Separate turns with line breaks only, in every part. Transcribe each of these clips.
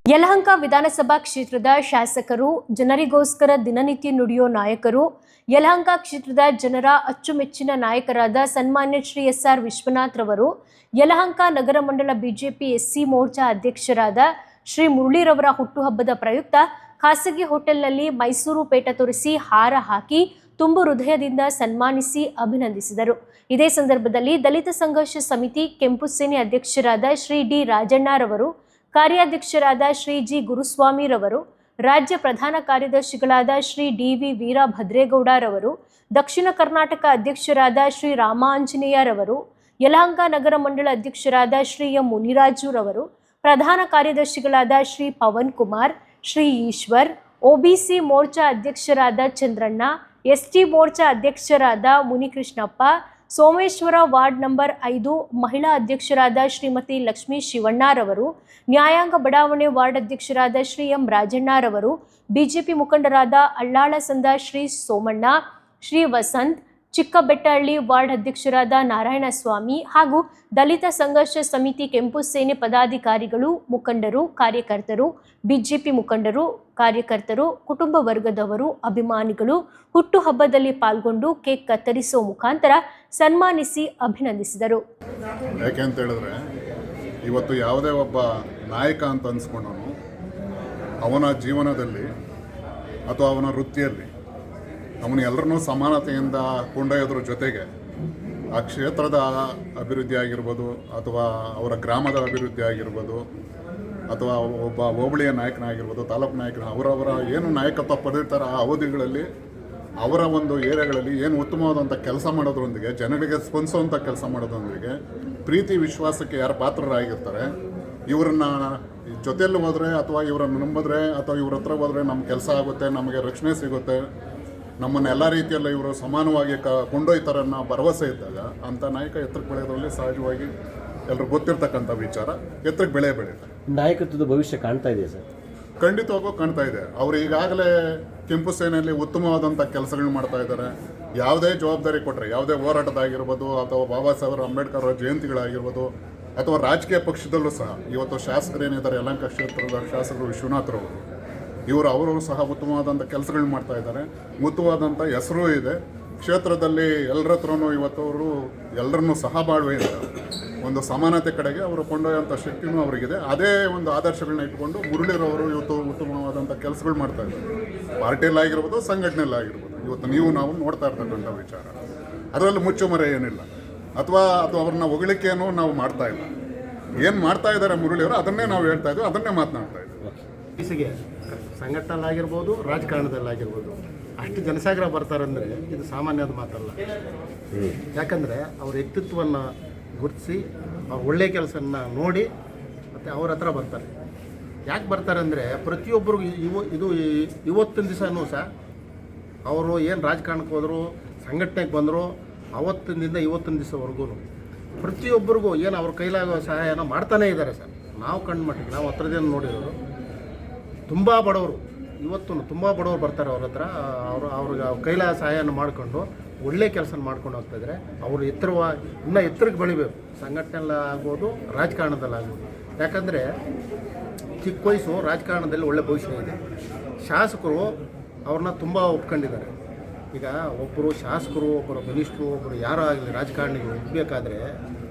ಯಲಹಂಕ ವಿಧಾನಸಭಾ ಕ್ಷೇತ್ರದ ಶಾಸಕರು, ಜನರಿಗೋಸ್ಕರ ದಿನನಿತ್ಯ ನುಡಿಯೋ ನಾಯಕರು, ಯಲಹಂಕ ಕ್ಷೇತ್ರದ ಜನರ ಅಚ್ಚುಮೆಚ್ಚಿನ ನಾಯಕರಾದ ಸನ್ಮಾನ್ಯ ಶ್ರೀ ಎಸ್.ಆರ್. ವಿಶ್ವನಾಥ್ ರವರು, ಯಲಹಂಕ ನಗರ ಮಂಡಲ ಬಿಜೆಪಿ ಎಸ್ಸಿ ಮೋರ್ಚಾ ಅಧ್ಯಕ್ಷರಾದ ಶ್ರೀ ಮುರಳಿರವರ ಹುಟ್ಟುಹಬ್ಬದ ಪ್ರಯುಕ್ತ ಖಾಸಗಿ ಹೋಟೆಲ್ನಲ್ಲಿ ಮೈಸೂರು ಪೇಟ ತೋರಿಸಿ ಹಾರ ಹಾಕಿ ತುಂಬು ಹೃದಯದಿಂದ ಸನ್ಮಾನಿಸಿ ಅಭಿನಂದಿಸಿದರು. ಇದೇ ಸಂದರ್ಭದಲ್ಲಿ ದಲಿತ ಸಂಘರ್ಷ ಸಮಿತಿ ಕೆಂಪು ಸೇನೆ ಅಧ್ಯಕ್ಷರಾದ ಶ್ರೀ ಡಿ ರಾಜಣ್ಣರವರು, ಕಾರ್ಯಾಧ್ಯಕ್ಷರಾದ ಶ್ರೀ ಜಿ ಗುರುಸ್ವಾಮಿರವರು, ರಾಜ್ಯ ಪ್ರಧಾನ ಕಾರ್ಯದರ್ಶಿಗಳಾದ ಶ್ರೀ ಡಿ.ವಿ. ವೀರಭದ್ರೇಗೌಡರವರು, ದಕ್ಷಿಣ ಕರ್ನಾಟಕ ಅಧ್ಯಕ್ಷರಾದ ಶ್ರೀ ರಾಮಾಂಜನೇಯರವರು, ಯಲಹಂಕ ನಗರ ಮಂಡಳ ಅಧ್ಯಕ್ಷರಾದ ಶ್ರೀ ಎಂ ಮುನಿರಾಜುರವರು, ಪ್ರಧಾನ ಕಾರ್ಯದರ್ಶಿಗಳಾದ ಶ್ರೀ ಪವನ್ ಕುಮಾರ್, ಶ್ರೀ ಈಶ್ವರ್, ಒಬಿಸಿ ಮೋರ್ಚಾ ಅಧ್ಯಕ್ಷರಾದ ಚಂದ್ರಣ್ಣ, ಎಸ್ಟಿ ಮೋರ್ಚಾ ಅಧ್ಯಕ್ಷರಾದ ಮುನಿಕೃಷ್ಣಪ್ಪ, ಸೋಮೇಶ್ವರ ವಾರ್ಡ್ ನಂಬರ್ 5 ಮಹಿಳಾ ಅಧ್ಯಕ್ಷರಾದ ಶ್ರೀಮತಿ ಲಕ್ಷ್ಮೀ ಶಿವಣ್ಣರವರು, ನ್ಯಾಯಾಂಗ ಬಡಾವಣೆ ವಾರ್ಡ್ ಅಧ್ಯಕ್ಷರಾದ ಶ್ರೀ ಎಂ ರಾಜಣ್ಣರವರು, ಬಿಜೆಪಿ ಮುಖಂಡರಾದ ಅಳ್ಳಾಳಸಂದ ಶ್ರೀ ಸೋಮಣ್ಣ, ಶ್ರೀ ವಸಂತ್, ಚಿಕ್ಕಬೆಟ್ಟಹಳ್ಳಿ ವಾರ್ಡ್ ಅಧ್ಯಕ್ಷರಾದ ನಾರಾಯಣಸ್ವಾಮಿ ಹಾಗೂ ದಲಿತ ಸಂಘರ್ಷ ಸಮಿತಿ ಕೆಂಪು ಸೇನೆ ಪದಾಧಿಕಾರಿಗಳು, ಮುಖಂಡರು, ಕಾರ್ಯಕರ್ತರು, ಬಿಜೆಪಿ ಮುಖಂಡರು, ಕಾರ್ಯಕರ್ತರು, ಕುಟುಂಬ ವರ್ಗದವರು, ಅಭಿಮಾನಿಗಳು ಹುಟ್ಟುಹಬ್ಬದಲ್ಲಿ ಪಾಲ್ಗೊಂಡು ಕೇಕ್ ಕತ್ತರಿಸುವ ಮುಖಾಂತರ ಸನ್ಮಾನಿಸಿ ಅಭಿನಂದಿಸಿದರು.
ಯಾಕೆಂತ ಹೇಳಿದ್ರೆ ಇವತ್ತು ಯಾವುದೇ ಒಬ್ಬ ನಾಯಕ ಅಂತ ಅನ್ಸ್ಕೊಂಡವನು ಅವನ ಜೀವನದಲ್ಲಿ ಅಥವಾ ಅವನ ವೃತ್ತಿಯಲ್ಲಿ ಅವನು ಎಲ್ಲರನ್ನೂ ಸಮಾನತೆಯಿಂದ ಕೊಂಡೊಯ್ಯೋದ್ರ ಜೊತೆಗೆ ಆ ಕ್ಷೇತ್ರದ ಅಭಿವೃದ್ಧಿ ಆಗಿರ್ಬೋದು ಅಥವಾ ಅವರ ಗ್ರಾಮದ ಅಭಿವೃದ್ಧಿ ಆಗಿರ್ಬೋದು ಅಥವಾ ಒಬ್ಬ ಹೋಬಳಿಯ ನಾಯಕನಾಗಿರ್ಬೋದು, ತಾಲೂಕು ನಾಯಕನ ಅವರವರ ಏನು ನಾಯಕತ್ವ ಪಡೆದಿರ್ತಾರೆ ಆ ಅವಧಿಗಳಲ್ಲಿ ಅವರ ಒಂದು ಏರಿಯಾಗಳಲ್ಲಿ ಏನು ಉತ್ತಮವಾದಂಥ ಕೆಲಸ ಮಾಡೋದ್ರೊಂದಿಗೆ ಜನಗಳಿಗೆ ಸ್ಪಂದಿಸುವಂಥ ಕೆಲಸ ಮಾಡೋದ್ರೊಂದಿಗೆ ಪ್ರೀತಿ ವಿಶ್ವಾಸಕ್ಕೆ ಯಾರು ಪಾತ್ರರಾಗಿರ್ತಾರೆ ಇವರನ್ನ ಜೊತೆಯಲ್ಲಿ ಹೋದರೆ ಅಥವಾ ಇವರನ್ನು ನಂಬಿದ್ರೆ ಅಥವಾ ಇವ್ರ ಹತ್ರ ಹೋದರೆ ನಮ್ಮ ಕೆಲಸ ಆಗುತ್ತೆ, ನಮಗೆ ರಕ್ಷಣೆ ಸಿಗುತ್ತೆ, ನಮ್ಮನ್ನು ಎಲ್ಲ ರೀತಿಯಲ್ಲೂ ಇವರು ಸಮಾನವಾಗಿ ಕೊಂಡೊಯ್ತಾರೆ ಅನ್ನೋ ಭರವಸೆ ಇದ್ದಾಗ ಅಂಥ ನಾಯಕ ಎತ್ತರಕ್ಕೆ ಬೆಳೆಯೋದ್ರಲ್ಲಿ ಸಹಜವಾಗಿ ಎಲ್ಲರೂ ಗೊತ್ತಿರ್ತಕ್ಕಂಥ ವಿಚಾರ ಎತ್ತರಕ್ಕೆ ಬೆಳೀತಾರೆ.
ನಾಯಕತ್ವದ ಭವಿಷ್ಯ ಕಾಣ್ತಾ ಇದೆ ಸರ್?
ಖಂಡಿತವಾಗೂ ಕಾಣ್ತಾ ಇದೆ. ಅವರು ಈಗಾಗಲೇ ಕೆಂಪು ಸೇನೆಯಲ್ಲಿ ಉತ್ತಮವಾದಂಥ ಕೆಲಸಗಳು ಮಾಡ್ತಾ ಇದ್ದಾರೆ. ಯಾವುದೇ ಜವಾಬ್ದಾರಿ ಕೊಟ್ಟರೆ, ಯಾವುದೇ ಹೋರಾಟದಾಗಿರ್ಬೋದು ಅಥವಾ ಬಾಬಾ ಸಾಹೇಬ್ ಅಂಬೇಡ್ಕರ್ ಅವರ ಜಯಂತಿಗಳಾಗಿರ್ಬೋದು ಅಥವಾ ರಾಜಕೀಯ ಪಕ್ಷದಲ್ಲೂ ಸಹ ಇವತ್ತು ಶಾಸಕರೇನಿದ್ದಾರೆ, ಯಲಹಂಕ ಕ್ಷೇತ್ರದ ಶಾಸಕರು ವಿಶ್ವನಾಥ್ರವರು ಅವರು ಸಹ ಉತ್ತಮವಾದಂಥ ಕೆಲಸಗಳು ಮಾಡ್ತಾ ಇದ್ದಾರೆ. ಉತ್ತಮವಾದಂಥ ಹೆಸರು ಇದೆ ಕ್ಷೇತ್ರದಲ್ಲಿ. ಎಲ್ಲರ ಹತ್ರನೂ ಇವತ್ತು ಅವರು ಎಲ್ಲರನ್ನೂ ಸಹಬಾಳ್ವೆಯಿಂದ ಒಂದು ಸಮಾನತೆ ಕಡೆಗೆ ಅವರು ಕೊಂಡೊಯ್ಯುವಂಥ ಶಕ್ತಿನೂ ಅವರಿಗಿದೆ. ಅದೇ ಒಂದು ಆದರ್ಶಗಳನ್ನ ಇಟ್ಕೊಂಡು ಮುರಳಿರವರು ಇವತ್ತು ಉತ್ತಮವಾದಂಥ ಕೆಲಸಗಳು ಮಾಡ್ತಾ ಇದ್ದಾರೆ. ಪಾರ್ಟಿಯಲ್ಲಾಗಿರ್ಬೋದು, ಸಂಘಟನೆಯಲ್ಲಾಗಿರ್ಬೋದು. ಇವತ್ತು ನಾವು ನೋಡ್ತಾ ಇರ್ತಕ್ಕಂಥ ವಿಚಾರ, ಅದರಲ್ಲಿ ಮುಚ್ಚುಮರೆ ಏನಿಲ್ಲ ಅಥವಾ ಅವ್ರನ್ನ ಹೊಗಳಿಕೆಯನ್ನು ನಾವು ಮಾಡ್ತಾ ಇಲ್ಲ. ಏನು ಮಾಡ್ತಾ ಇದ್ದಾರೆ ಮುರಳಿಯವರು ಅದನ್ನೇ ನಾವು ಹೇಳ್ತಾ ಇದ್ದೀವಿ, ಅದನ್ನೇ ಮಾತನಾಡ್ತಾ ಇದ್ದೀವಿ.
ಸಂಘಟನೆಯಲ್ಲಾಗಿರ್ಬೋದು, ರಾಜಕಾರಣದಲ್ಲಾಗಿರ್ಬೋದು ಅಷ್ಟು ಜನಸಾಗರ ಬರ್ತಾರಂದರೆ ಇದು ಸಾಮಾನ್ಯದ ಮಾತಲ್ಲ. ಯಾಕಂದರೆ ಅವ್ರ ವ್ಯಕ್ತಿತ್ವವನ್ನು ಗುರುತಿಸಿ ಅವ್ರ ಒಳ್ಳೆಯ ಕೆಲಸನ ನೋಡಿ ಮತ್ತು ಅವ್ರ ಹತ್ರ ಬರ್ತಾರೆ. ಯಾಕೆ ಬರ್ತಾರೆ ಅಂದರೆ ಪ್ರತಿಯೊಬ್ಬರಿಗೂ ಇವತ್ತಿನ ದಿವಸನೂ ಸಹ ಅವರು ಏನು ರಾಜಕಾರಣಕ್ಕೆ ಹೋದರು, ಸಂಘಟನೆಗೆ ಬಂದರು, ಅವತ್ತಿನಿಂದ ಇವತ್ತಿನ ದಿವಸವರೆಗೂ ಪ್ರತಿಯೊಬ್ಬರಿಗೂ ಏನು ಅವ್ರ ಕೈಲಾಗೋ ಸಹಾಯನ ಮಾಡ್ತಾನೇ ಇದ್ದಾರೆ ಸರ್. ನಾವು ಕಂಡು ಮಟ್ಟಿಗೆ ನಾವು ಹತ್ರದಿಂದ ನೋಡಿರೋರು ತುಂಬ ಬಡವರು, ಇವತ್ತು ತುಂಬ ಬಡವರು ಬರ್ತಾರೆ ಅವ್ರ ಹತ್ರ. ಅವ್ರಿಗೆ ಕೈಲಾದ ಸಹಾಯನ ಮಾಡಿಕೊಂಡು ಒಳ್ಳೆ ಕೆಲಸ ಮಾಡ್ಕೊಂಡು ಹೋಗ್ತಾಯಿದ್ರೆ ಅವರು ಇನ್ನೂ ಎತ್ತರಕ್ಕೆ ಬೆಳಿಬೇಕು. ಸಂಘಟನೆಯಲ್ಲಾಗ್ಬೋದು, ರಾಜಕಾರಣದಲ್ಲಾಗ್ಬೋದು. ಯಾಕಂದರೆ ಚಿಕ್ಕ ವಯಸ್ಸು ರಾಜಕಾರಣದಲ್ಲಿ ಒಳ್ಳೆ ಭವಿಷ್ಯ ಇದೆ. ಶಾಸಕರು ಅವ್ರನ್ನ ತುಂಬ ಒಪ್ಕೊಂಡಿದ್ದಾರೆ. ಈಗ ಒಬ್ಬರು ಶಾಸಕರು, ಒಬ್ಬರು ಮಿನಿಸ್ಟ್ರು, ಒಬ್ಬರು ಯಾರೋ ಆಗಲಿ ರಾಜಕಾರಣಿಗಳು ಒಪ್ಪಬೇಕಾದ್ರೆ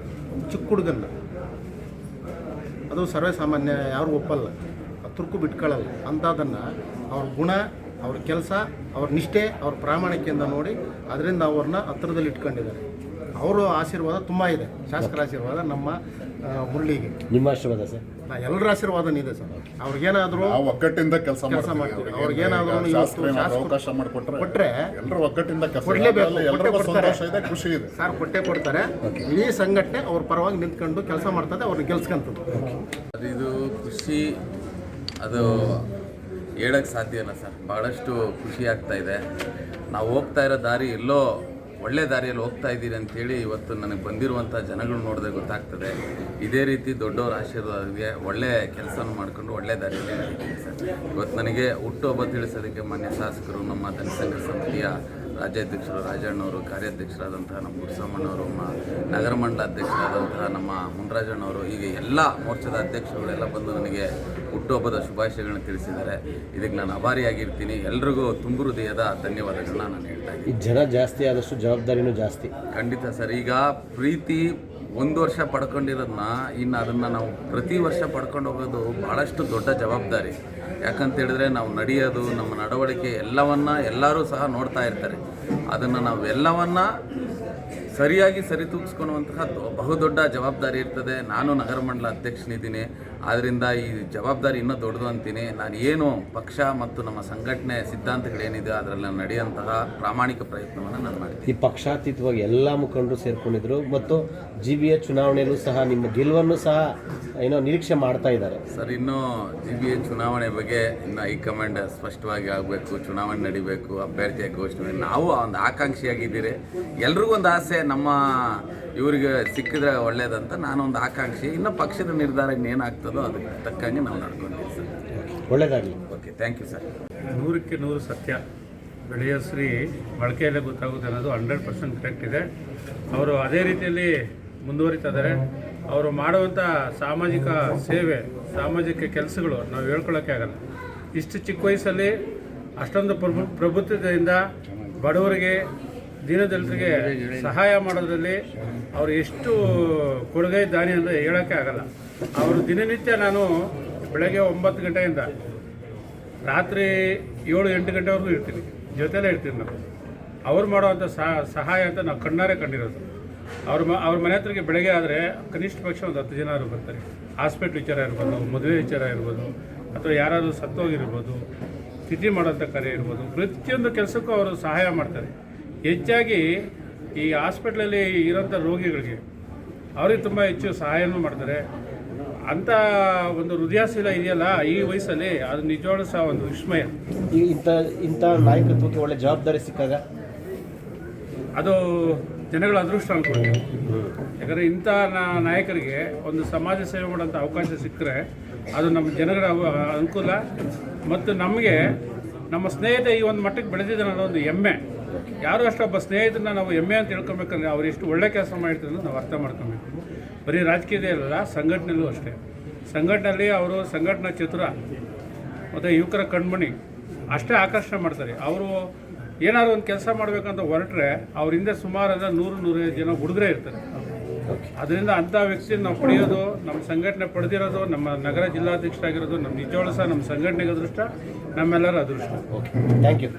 ಚಿಕ್ಕ ಹುಡುಗನ್ನ ಅದು ಸರ್ವೇ ಸಾಮಾನ್ಯ ಯಾರು ಒಪ್ಪಲ್ಲ, ತುರ್ಕು ಬಿಟ್ಕೊಳ್ಳಲ್ಲ. ಅಂಥದ್ದನ್ನು ಅವ್ರ ಗುಣ, ಅವ್ರ ಕೆಲಸ, ಅವ್ರ ನಿಷ್ಠೆ, ಅವ್ರ ಪ್ರಾಮಾಣಿಕೆಯಿಂದ ನೋಡಿ ಅದರಿಂದ ಅವ್ರನ್ನ ಹತ್ತಿರದಲ್ಲಿ ಇಟ್ಕೊಂಡಿದ್ದಾರೆ. ಅವರ ಆಶೀರ್ವಾದ ತುಂಬ ಇದೆ. ಶಾಸಕರ ಆಶೀರ್ವಾದ ನಮ್ಮ ಮುರಳಿಗೆ.
ನಿಮ್ಮ ಆಶೀರ್ವಾದ ಸರ್?
ಎಲ್ಲರ ಆಶೀರ್ವಾದನೂ ಇದೆ ಸರ್. ಅವ್ರಿಗೇನಾದರೂ
ಒಗ್ಗಟ್ಟಿಂದ ಕೆಲಸ
ಮಾಡ್ತೀವಿ. ಅವ್ರಿಗೇನಾದರೂ
ಅವಕಾಶ ಮಾಡಿಕೊಟ್ರೆ
ಕೊಟ್ಟರೆ
ಎಲ್ಲರೂ ಒಗ್ಗಟ್ಟಿಂದ
ಕೊಡಲೇಬೇಕು.
ಖುಷಿ ಇದೆ
ಸರ್, ಕೊಟ್ಟೇ ಕೊಡ್ತಾರೆ. ಇಡೀ ಸಂಘಟನೆ ಅವ್ರ ಪರವಾಗಿ ನಿಂತ್ಕೊಂಡು ಕೆಲಸ ಮಾಡ್ತದೆ, ಅವ್ರನ್ನ ಗೆಲ್ಸ್ಕೊಂತದ್ದು.
ಇದು ಖುಷಿ, ಅದು ಹೇಳೋಕ್ಕೆ ಸಾಧ್ಯ ಇಲ್ಲ ಸರ್. ಭಾಳಷ್ಟು ಖುಷಿ ಆಗ್ತಾಯಿದೆ. ನಾವು ಹೋಗ್ತಾ ಇರೋ ದಾರಿ ಎಲ್ಲೋ ಒಳ್ಳೆ ದಾರಿಯಲ್ಲಿ ಹೋಗ್ತಾ ಇದ್ದೀರಿ ಅಂಥೇಳಿ ಇವತ್ತು ನನಗೆ ಬಂದಿರುವಂಥ ಜನಗಳು ನೋಡಿದ್ರೆ ಗೊತ್ತಾಗ್ತದೆ. ಇದೇ ರೀತಿ ದೊಡ್ಡವ್ರ ಆಶೀರ್ವಾದಕ್ಕೆ ಒಳ್ಳೆಯ ಕೆಲಸವನ್ನು ಮಾಡಿಕೊಂಡು ಒಳ್ಳೆ ದಾರಿಯಲ್ಲಿ ನಡೀತೀನಿ ಸರ್. ಇವತ್ತು ನನಗೆ ಹುಟ್ಟುಹಬ್ಬ ತಿಳಿಸೋದಕ್ಕೆ ಮಾನ್ಯ ಶಾಸಕರು, ನಮ್ಮ ಜನಸಂಘ ಸಮಿತಿಯ ರಾಜ್ಯಾಧ್ಯಕ್ಷರು ರಾಜಣ್ಣವರು, ಕಾರ್ಯಾಧ್ಯಕ್ಷರಾದಂತಹ ನಮ್ಮ ಗುರುಸ್ವಾಮಣ್ಣವರು, ನಗರ ಮಂಡಲ ಅಧ್ಯಕ್ಷರಾದಂತಹ ನಮ್ಮ ಮುನರಾಜಣ್ಣವರು, ಹೀಗೆ ಎಲ್ಲ ಮೋರ್ಚಾದ ಅಧ್ಯಕ್ಷರುಗಳೆಲ್ಲ ಬಂದು ನನಗೆ ಹುಟ್ಟುಹಬ್ಬದ ಶುಭಾಶಯಗಳನ್ನ ತಿಳಿಸಿದ್ದಾರೆ. ಇದಕ್ಕೆ ನಾನು ಆಭಾರಿಯಾಗಿರ್ತೀನಿ. ಎಲ್ರಿಗೂ ತುಂಬು ಹೃದಯದ ಧನ್ಯವಾದಗಳನ್ನ ನಾನು ಹೇಳ್ತಾ ಇದ್ದೀನಿ.
ಈ ಜನ ಜಾಸ್ತಿ ಆದಷ್ಟು ಜವಾಬ್ದಾರಿನೂ ಜಾಸ್ತಿ.
ಖಂಡಿತ ಸರ್. ಈಗ ಪ್ರೀತಿ 1 ವರ್ಷ ಪಡ್ಕೊಂಡಿರೋದನ್ನ ಇನ್ನು ಅದನ್ನು ನಾವು ಪ್ರತಿ ವರ್ಷ ಪಡ್ಕೊಂಡು ಹೋಗೋದು ಭಾಳಷ್ಟು ದೊಡ್ಡ ಜವಾಬ್ದಾರಿ. ಯಾಕಂತ ಹೇಳಿದ್ರೆ ನಾವು ನಡೆಯೋದು, ನಮ್ಮ ನಡವಳಿಕೆ ಎಲ್ಲರೂ ಸಹ ನೋಡ್ತಾ ಇರ್ತಾರೆ. ಅದನ್ನು ನಾವು ಎಲ್ಲವನ್ನ ಸರಿಯಾಗಿ ಸರಿತೂಗಿಸ್ಕೊಳ್ಳುವಂತಹ ಬಹುದೊಡ್ಡ ಜವಾಬ್ದಾರಿ ಇರ್ತದೆ. ನಾನು ನಗರ ಮಂಡಲ ಅಧ್ಯಕ್ಷನಿದ್ದೀನಿ, ಆದ್ದರಿಂದ ಈ ಜವಾಬ್ದಾರಿ ಇನ್ನೂ ದೊಡ್ಡದು ಅಂತೀನಿ. ನಾನು ಏನು ಪಕ್ಷ ಮತ್ತು ನಮ್ಮ ಸಂಘಟನೆ ಸಿದ್ಧಾಂತಗಳೇನಿದೆ ಅದರಲ್ಲಿ ನಡೆಯುವಂತಹ ಪ್ರಾಮಾಣಿಕ ಪ್ರಯತ್ನವನ್ನು ನಾನು ಮಾಡ್ತೀನಿ.
ಈ ಪಕ್ಷಾತೀತವಾಗಿ ಎಲ್ಲ ಮುಖಂಡರು ಸೇರ್ಕೊಂಡಿದ್ರು ಮತ್ತು GBA ಚುನಾವಣೆಯಲ್ಲೂ ಸಹ ನಿಮ್ಮ ಗೆಲುವನ್ನು ಸಹ ನಿರೀಕ್ಷೆ ಮಾಡ್ತಾ ಇದ್ದಾರೆ
ಸರ್. ಇನ್ನೂ GBA ಚುನಾವಣೆ ಬಗ್ಗೆ ಇನ್ನು ಹೈಕಮಾಂಡ್ ಸ್ಪಷ್ಟವಾಗಿ ಆಗಬೇಕು, ಚುನಾವಣೆ ನಡಿಬೇಕು, ಅಭ್ಯರ್ಥಿಯ ಘೋಷಣೆ. ನಾವು ಒಂದು ಆಕಾಂಕ್ಷಿಯಾಗಿದ್ದೀರಿ. ಎಲ್ರಿಗೂ ಒಂದು ಆಸೆ, ನಮ್ಮ ಇವರಿಗೆ ಸಿಕ್ಕಿದ್ರೆ ಒಳ್ಳೇದಂತ. ನಾನೊಂದು ಆಕಾಂಕ್ಷಿ. ಇನ್ನು ಪಕ್ಷದ ನಿರ್ಧಾರ ಇನ್ನೇನಾಗ್ತದೋ ಅದಕ್ಕೆ ತಕ್ಕಂಗೆ ನಾವು ನಡ್ಕೊಂಡಿದ್ದೀವಿ ಸರ್.
ಒಳ್ಳೆಯದಾಗಲಿ.
Okay, thank you sir.
100ಕ್ಕೆ 100 ಸತ್ಯ. ಬೆಳೆಯ ಶ್ರೀ ಮೊಳಕೆಯಲ್ಲೇ ಗೊತ್ತಾಗುತ್ತೆ ಅನ್ನೋದು 100% ಕರೆಕ್ಟ್ ಇದೆ. ಅವರು ಅದೇ ರೀತಿಯಲ್ಲಿ ಮುಂದುವರಿತಾ ಇದ್ದಾರೆ. ಅವರು ಮಾಡುವಂಥ ಸಾಮಾಜಿಕ ಸೇವೆ, ಸಾಮಾಜಿಕ ಕೆಲಸಗಳು ನಾವು ಹೇಳ್ಕೊಳ್ಳೋಕ್ಕೆ ಆಗಲ್ಲ. ಇಷ್ಟು ಚಿಕ್ಕ ವಯಸ್ಸಲ್ಲಿ ಅಷ್ಟೊಂದು ಪ್ರಭುತ್ವದಿಂದ ಬಡವರಿಗೆ, ದೀನದಲಿತರಿಗೆ ಸಹಾಯ ಮಾಡೋದ್ರಲ್ಲಿ ಅವರು ಎಷ್ಟು ಕೊಡುಗೆ ದಾನಿ ಅಂದರೆ ಹೇಳೋಕ್ಕೆ ಆಗಲ್ಲ. ಅವರು ದಿನನಿತ್ಯ ನಾನು ಬೆಳಗ್ಗೆ 9 ಗಂಟೆಯಿಂದ ರಾತ್ರಿ 7-8 ಗಂಟೆವರೆಗೂ ಇರ್ತೀನಿ, ಜೊತೆಲೇ ಇರ್ತೀನಿ. ನಾವು ಅವ್ರು ಮಾಡೋವಂಥ ಸಹಾಯ ಅಂತ ನಾವು ಕಣ್ಣಾರೆ ಕಂಡಿರೋದು. ಅವ್ರ ಮನೆ ಹತ್ರಕ್ಕೆ ಬೆಳಗ್ಗೆ ಆದರೆ ಕನಿಷ್ಠ ಪಕ್ಷ ಒಂದು 10 ಜನ ಬರ್ತಾರೆ. ಹಾಸ್ಪಿಟ್ಲ್ ವಿಚಾರ ಇರ್ಬೋದು, ಮದುವೆ ವಿಚಾರ ಇರ್ಬೋದು, ಅಥವಾ ಯಾರಾದರೂ ಸತ್ತೋಗಿರ್ಬೋದು, ತಿಥಿ ಮಾಡೋಂಥ ಕಾರ್ಯ ಇರ್ಬೋದು, ಪ್ರತಿಯೊಂದು ಕೆಲಸಕ್ಕೂ ಅವರು ಸಹಾಯ ಮಾಡ್ತಾರೆ. ಹೆಚ್ಚಾಗಿ ಈ ಹಾಸ್ಪಿಟ್ಲಲ್ಲಿ ಇರೋಂಥ ರೋಗಿಗಳಿಗೆ ಅವ್ರಿಗೆ ತುಂಬ ಹೆಚ್ಚು ಸಹಾಯನೂ ಮಾಡ್ತಾರೆ. ಅಂಥ ಒಂದು ಹೃದಯಶೀಲ ಇದೆಯಲ್ಲ ಈ ವಯಸ್ಸಲ್ಲಿ, ಅದು ನಿಜವಾಗ್ಲೂ ಸಹ ಒಂದು ವಿಸ್ಮಯ.
ಇಂಥ ನಾಯಕತ್ವಕ್ಕೆ ಒಳ್ಳೆ ಜವಾಬ್ದಾರಿ ಸಿಕ್ಕಾಗ
ಅದು ಜನಗಳ ಅದೃಷ್ಟ ಅಂದ್ಕೊಳ್ತೀವಿ. ಯಾಕಂದರೆ ಇಂಥ ನಾಯಕರಿಗೆ ಒಂದು ಸಮಾಜ ಸೇವೆ ಮಾಡೋಂಥ ಅವಕಾಶ ಸಿಕ್ಕರೆ ಅದು ನಮ್ಮ ಜನಗಳ ಅನುಕೂಲ, ಮತ್ತು ನಮಗೆ ನಮ್ಮ ಸ್ನೇಹಿತ ಈ ಒಂದು ಮಟ್ಟಕ್ಕೆ ಬೆಳೆದಿದ್ದಾನೆ ಅನ್ನೋ ಒಂದು ಹೆಮ್ಮೆ. ಯಾರು ಅಷ್ಟೊಬ್ಬ ಸ್ನೇಹಿತರನ್ನ ನಾವು ಹೆಮ್ಮೆ ಅಂತ ಹೇಳ್ಕೊಬೇಕಂದ್ರೆ ಅವ್ರು ಎಷ್ಟು ಒಳ್ಳೆ ಕೆಲಸ ಮಾಡಿರ್ತಾರೆ ಅಂತ ನಾವು ಅರ್ಥ ಮಾಡ್ಕೊಬೇಕು. ಬರೀ ರಾಜಕೀಯದೇ ಅಲ್ಲ, ಸಂಘಟನೆಯಲ್ಲೂ ಅಷ್ಟೇ. ಸಂಘಟನೆಯಲ್ಲಿ ಅವರು ಸಂಘಟನಾ ಚತುರ ಮತ್ತು ಯುವಕರ ಕಣ್ಮಣಿ ಅಷ್ಟೇ ಆಕರ್ಷಣೆ ಮಾಡ್ತಾರೆ. ಅವರು ಏನಾದ್ರು ಒಂದು ಕೆಲಸ ಮಾಡಬೇಕಂತ ಹೊರಟ್ರೆ ಅವ್ರ ಹಿಂದೆ ಸುಮಾರು 100-105 ಜನ ಹುಡುಗರೇ ಇರ್ತಾರೆ. ಅದರಿಂದ ಅಂಥ ವ್ಯಕ್ತಿಯನ್ನು ನಾವು ಪಡೆಯೋದು, ನಮ್ಮ ಸಂಘಟನೆ ಪಡೆದಿರೋದು, ನಮ್ಮ ನಗರ ಜಿಲ್ಲಾಧ್ಯಕ್ಷರಾಗಿರೋದು ನಮ್ಮ ನಿಜವಾಗ್ಲೂ ಸಹ ನಮ್ಮ ಸಂಘಟನೆಗೆ ಅದೃಷ್ಟ, ನಮ್ಮೆಲ್ಲರ ಅದೃಷ್ಟ.
Okay, thank you.